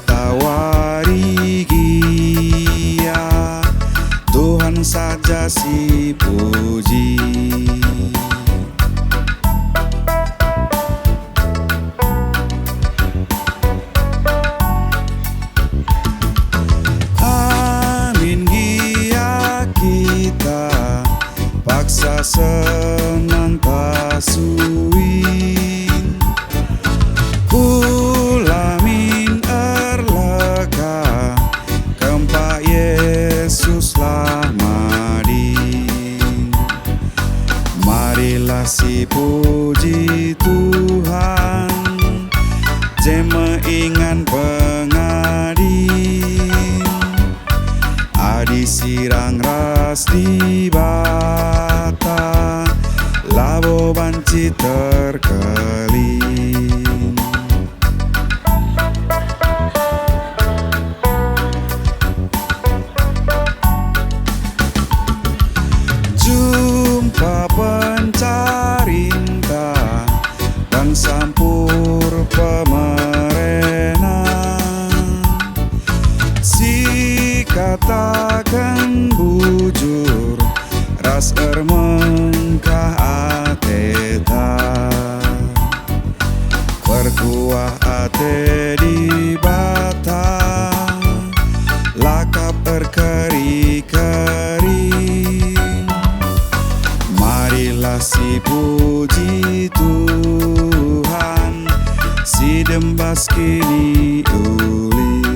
tawarigia, Tuhan saja si puji. Amin gia kita paksa senang tasuin, kulamin erleka kempa Yesus lah madin. Marilah si puji Tuhan, jeme ingan pengadin, adi sirang ras di bata, labo banci terkelin. Jumpa pencarinta dan sampur pemerena, si katakan bujur ras ermengkah ateta, perkuah ate di bata, lakap erkeri-kering. Marilah si puji Tuhan, si dembas kini uli.